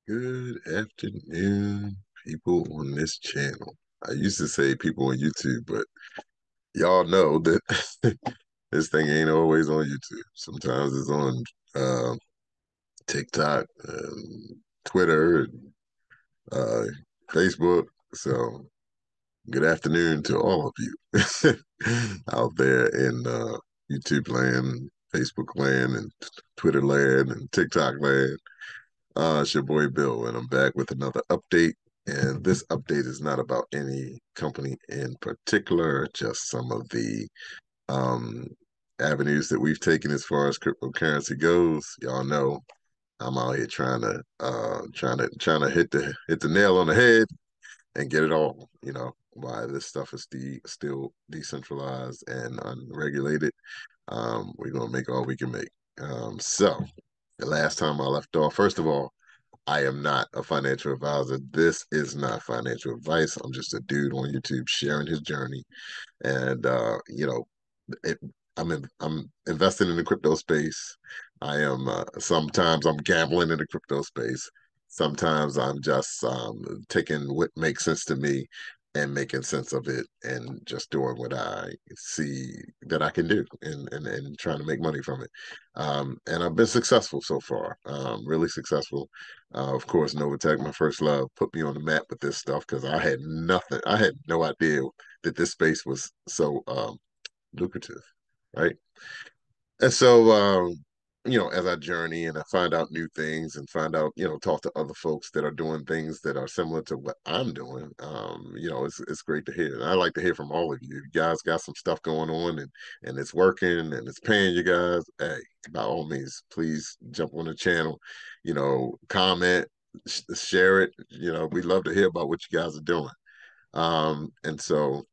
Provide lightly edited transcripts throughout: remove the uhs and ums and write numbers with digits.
Good afternoon, people on this channel. I used to say people on YouTube, but y'all know that this thing ain't always on YouTube. Sometimes it's on uh, TikTok, Twitter, and, uh, Facebook. So, good afternoon to all of you out there in YouTube land, Facebook land, and Twitter land, and TikTok land. It's your boy Bill, and I'm back with another update. And this update is not about any company in particular, just some of the um, avenues that we've taken as far as cryptocurrency goes. Y'all know I'm out here trying to hit the nail on the head and get it all. You know why this stuff is still decentralized and unregulated. We're gonna make all we can make. So the last time I left off, first of all, I am not a financial advisor. This is not financial advice. I'm just a dude on YouTube sharing his journey. And it, I'm investing in the crypto space. I am sometimes I'm gambling in the crypto space. Sometimes I'm just taking what makes sense to me and making sense of it and just doing what I see that I can do and trying to make money from it. And I've been successful so far, really successful. Of course, NovaTech, my first love, put me on the map with this stuff because I had nothing. I had no idea that this space was so lucrative, right? And so, as I journey and I find out new things and find out, talk to other folks that are doing things that are similar to what I'm doing, it's great to hear. And I like to hear from all of you. You guys got some stuff going on and it's working and it's paying you guys. Hey, by all means, please jump on the channel, comment, share it. We'd love to hear about what you guys are doing. And so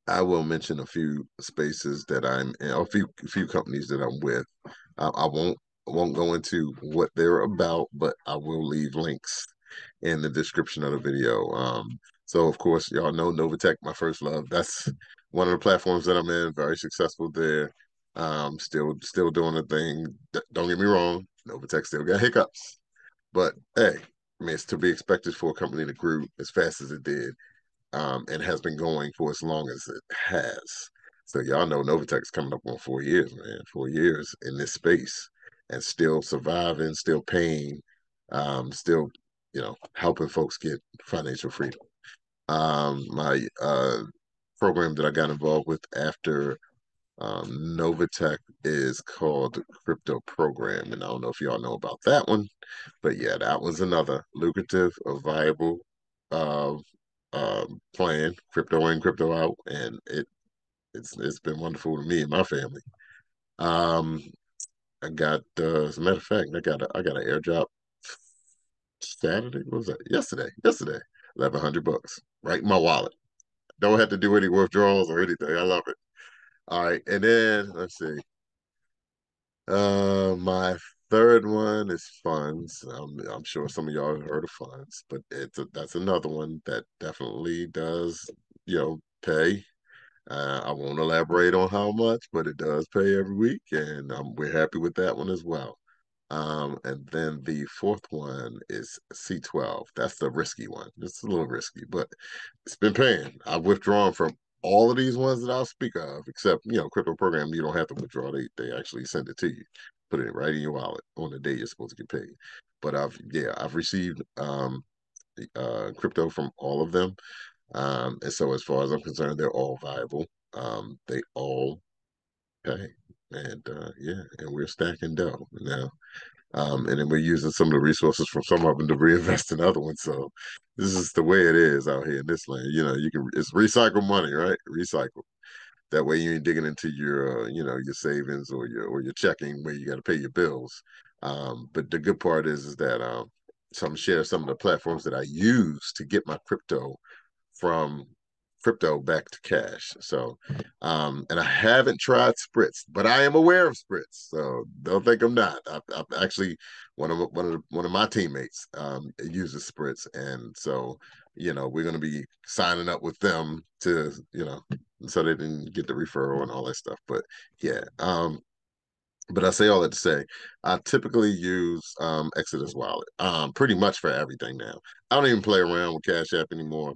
I will mention a few spaces that I'm in, a few companies that I'm with. I won't go into what they're about, but I will leave links in the description of the video. So of course, y'all know NovaTech, my first love. That's one of the platforms that I'm in. Very successful there. Still doing the thing. Don't get me wrong, NovaTech still got hiccups, but hey, I mean it's to be expected for a company that grew as fast as it did and has been going for as long as it has. So y'all know NovaTech's coming up on 4 years, man. 4 years in this space and still surviving, still paying, still, helping folks get financial freedom. My program that I got involved with after NovaTech is called Crypto Program, and I don't know if y'all know about that one, but yeah, that was another lucrative, a viable uh, plan, crypto in, crypto out, and it's been wonderful to me and my family. Um, I got as a matter of fact, I got an airdrop Saturday. What was that? Yesterday, 1,100 bucks right in my wallet. Don't have to do any withdrawals or anything. I love it. All right, and then let's see. My third one is Fundsz. I'm sure some of y'all have heard of Fundsz, but that's another one that definitely does, pay. I won't elaborate on how much, but it does pay every week, and we're happy with that one as well. And then the fourth one is C12. That's the risky one. It's a little risky, but it's been paying. I've withdrawn from all of these ones that I'll speak of, except crypto program. You don't have to withdraw; they actually send it to you, put it right in your wallet on the day you're supposed to get paid. But I've received crypto from all of them, and so as far as I'm concerned, they're all viable. They all pay, and and we're stacking dough now. And then we're using some of the resources from some of them to reinvest in other ones. So this is the way it is out here in this land. It's recycle money, right? Recycle. That way you ain't digging into your, your savings or your checking where you got to pay your bills. But the good part is that so I'm gonna share some of the platforms that I use to get my crypto from crypto back to cash. So, and I haven't tried Spritz, but I am aware of Spritz. So don't think I'm not. I've actually one of my teammates uses Spritz, and so we're going to be signing up with them to so they can get the referral and all that stuff. But yeah, But I say all that to say, I typically use Exodus Wallet pretty much for everything now. I don't even play around with Cash App anymore.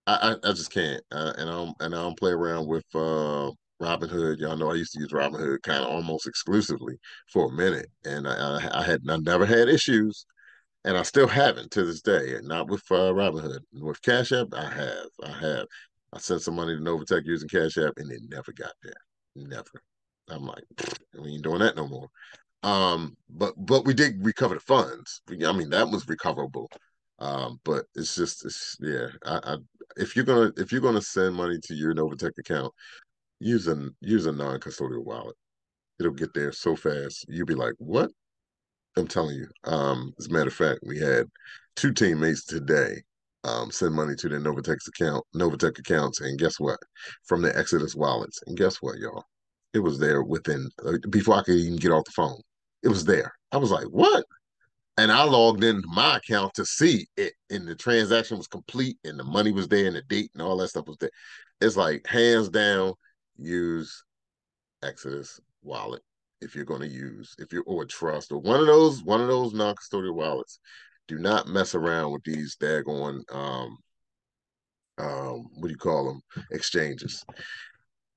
I just can't, and I don't play around with Robinhood. Y'all know I used to use Robinhood kind of almost exclusively for a minute, and I never had issues, and I still haven't to this day. And not with Robinhood. With Cash App, I have. I sent some money to NovaTech using Cash App, and it never got there. Never. I'm like, we ain't doing that no more. But we did recover the funds. I mean, that was recoverable. But it's just yeah. If you're gonna send money to your NovaTech account, use a non-custodial wallet. It'll get there so fast. You'll be like, what? I'm telling you. As a matter of fact, we had two teammates today send money to their Novatech accounts, and guess what? From their Exodus wallets. And guess what, y'all? It was there within before I could even get off the phone. It was there. I was like, what? And I logged into my account to see it, and the transaction was complete, and the money was there, and the date, and all that stuff was there. It's like hands down, use Exodus wallet if you're going to use if you're or trust or one of those non-custodial wallets. Do not mess around with these daggone what do you call them, exchanges.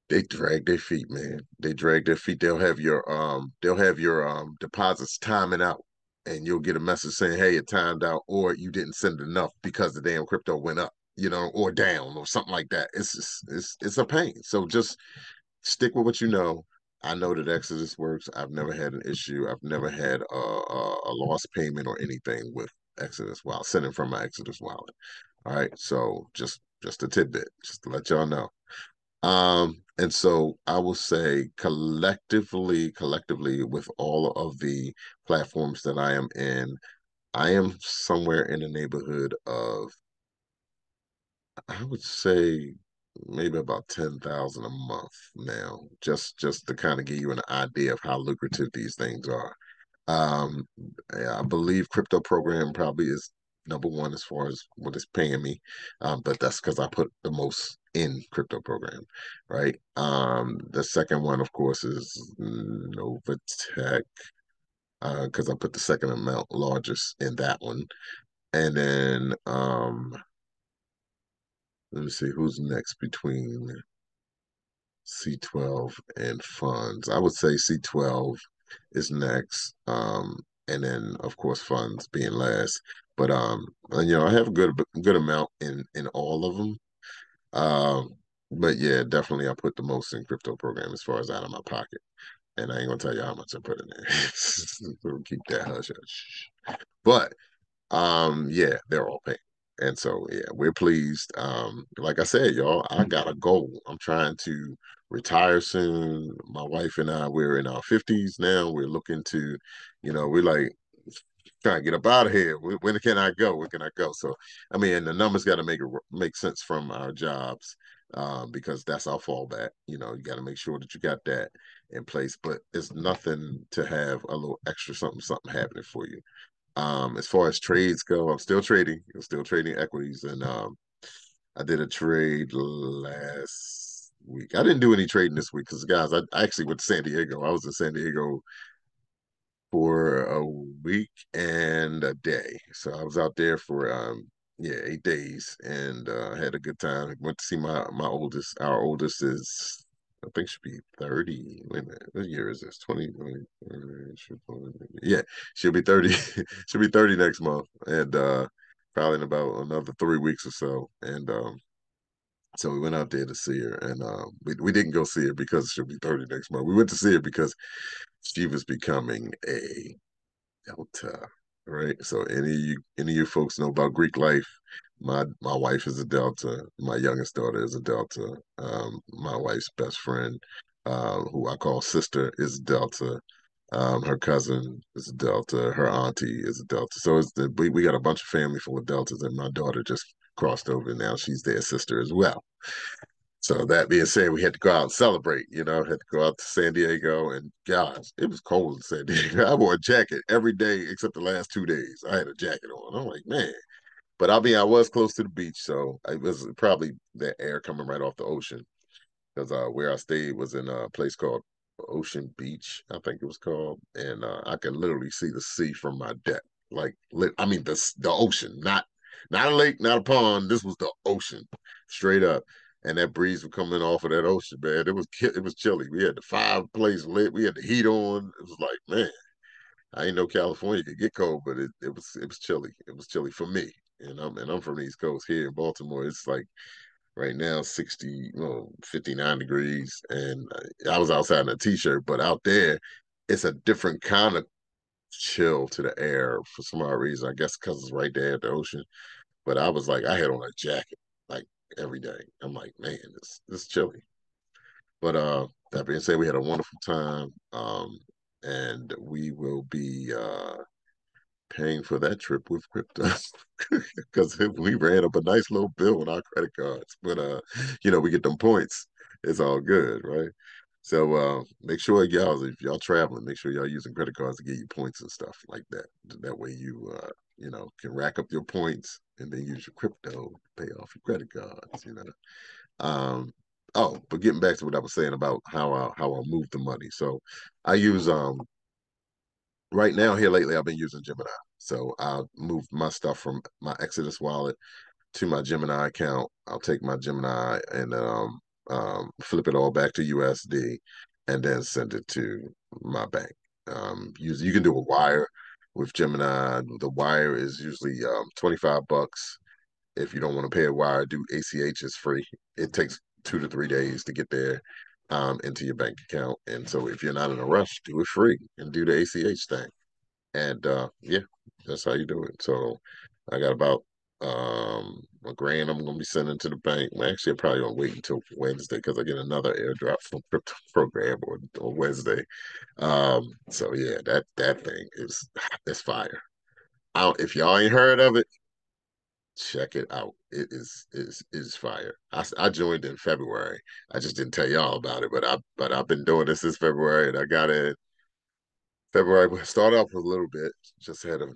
They drag their feet, man. They drag their feet. They'll have your deposits timing out, and you'll get a message saying, hey, it timed out, or you didn't send enough because the damn crypto went up, or down or something like that. It's just it's a pain. So just stick with what you know. I know that Exodus works. I've never had an issue. I've never had a lost payment or anything with Exodus while sending from my Exodus wallet. All right. So just a tidbit, just to let y'all know. And so I will say collectively with all of the platforms that I am in, I am somewhere in the neighborhood of, I would say maybe about 10,000 a month now, just to kind of give you an idea of how lucrative these things are. Um, yeah, I believe crypto program probably is number one as far as what it's paying me. But that's because I put the most in crypto program, right? The second one, of course, is NovaTech, because I put the second amount largest in that one. And then let me see who's next between C12 and Fundsz. I would say C12 is next. And then of course Fundsz being last. But and, I have a good amount in all of them. Um, but yeah, definitely I put the most in crypto program as far as out of my pocket. And I ain't gonna tell you how much I put in there. So keep that hush hush. But yeah, they're all paying. And so yeah, we're pleased. Like I said, y'all, I got a goal. I'm trying to retire soon. My wife and I, we're in our 50s now. We're looking to, we're like trying to get up out of here. When can I go? Where can I go? So I mean, and the numbers got to make sense from our jobs. Because that's our fallback. You got to make sure that you got that in place. But it's nothing to have a little extra something happening for you. As far as trades go, I'm still trading. I'm still trading equities, and I did a trade last week. I didn't do any trading this week because, guys, I actually went to San Diego. I was in San Diego for a week and a day, so I was out there for 8 days, and had a good time. Went to see my oldest. Our oldest is, I think, should be 30. Wait a minute, what year is this? 20, yeah, she'll be 30. She'll be 30 next month, and probably in about another 3 weeks or so. And so we went out there to see her, and we didn't go see her because she'll be 30 next month. We went to see her because she was becoming a Delta, right? So any of you folks know about Greek life? My wife is a Delta. My youngest daughter is a Delta. My wife's best friend, who I call sister, is Delta. Her cousin is a Delta. Her auntie is a Delta. So we got a bunch of family full of Deltas, and my daughter just crossed over. Now she's their sister as well. So that being said, we had to go out and celebrate. Had to go out to San Diego, and gosh, it was cold in San Diego. I wore a jacket every day except the last 2 days. I had a jacket on. I'm like, man. But I was close to the beach, so it was probably the air coming right off the ocean because where I stayed was in a place called Ocean Beach, I think it was called, and I could literally see the sea from my deck. Like, I mean, the ocean, not a lake, not a pond. This was the ocean, straight up. And that breeze was coming off of that ocean, man. It was chilly. We had the fireplace lit. We had the heat on. It was like, man, I ain't know California could get cold, but it was chilly. It was chilly for me, and I'm from the East Coast here in Baltimore. It's like right now 60, 59 degrees, and I was outside in a t-shirt, but out there it's a different kind of chill to the air for some odd reason. I guess because it's right there at the ocean. But I was like, I had on a jacket like every day. I'm like, man, it's chilly. But that being said, we had a wonderful time. And we will be paying for that trip with crypto because we ran up a nice little bill on our credit cards. But we get them points. It's all good, right? So make sure y'all, if y'all traveling, make sure y'all using credit cards to get you points and stuff like that. That way you can rack up your points and then use your crypto to pay off your credit cards. But getting back to what I was saying about how I move the money. So I use right now here lately I've been using Gemini. So I'll move my stuff from my Exodus wallet to my Gemini account. I'll take my Gemini and flip it all back to USD and then send it to my bank. You can do a wire with Gemini. The wire is usually $25. If you don't want to pay a wire, do ACH is free. It takes 2 to 3 days to get there into your bank account. And so if you're not in a rush, do it free and do the ACH thing. And yeah, that's how you do it. So I got about a grand I'm gonna be sending to the bank. Well, actually, I'm probably gonna wait until Wednesday because I get another airdrop from crypto program on Wednesday. So yeah, that thing is fire. If y'all ain't heard of it, check it out. It is fire. I joined in February. I just didn't tell y'all about it, but I've been doing this since February, and I got it February. We started off with a little bit, just had a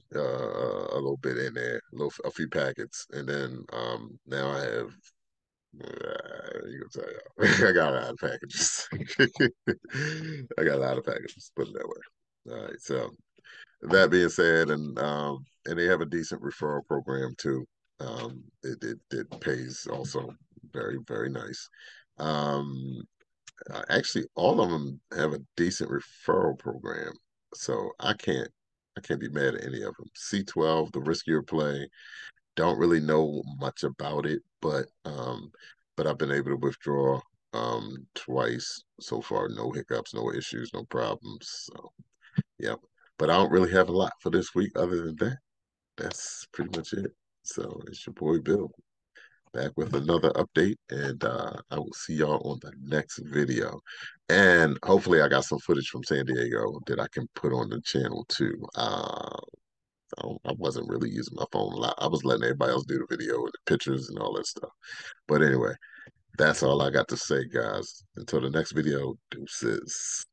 little bit in there, a few packets, and then now I have. You gonna tell y'all. I got a lot of packages. I got a lot of packages. Put it that way. All right. So that being said, and they have a decent referral program too. It pays also very very nice. Um, Actually, all of them have a decent referral program, so I can't be mad at any of them. C12, the riskier play, don't really know much about it, but I've been able to withdraw twice so far, no hiccups, no issues, no problems. So yep. But I don't really have a lot for this week other than that. That's pretty much it. So it's your boy Bill back with another update, and I will see y'all on the next video. And hopefully, I got some footage from San Diego that I can put on the channel too. I wasn't really using my phone a lot. I was letting everybody else do the video and the pictures and all that stuff. But anyway, that's all I got to say, guys. Until the next video, deuces.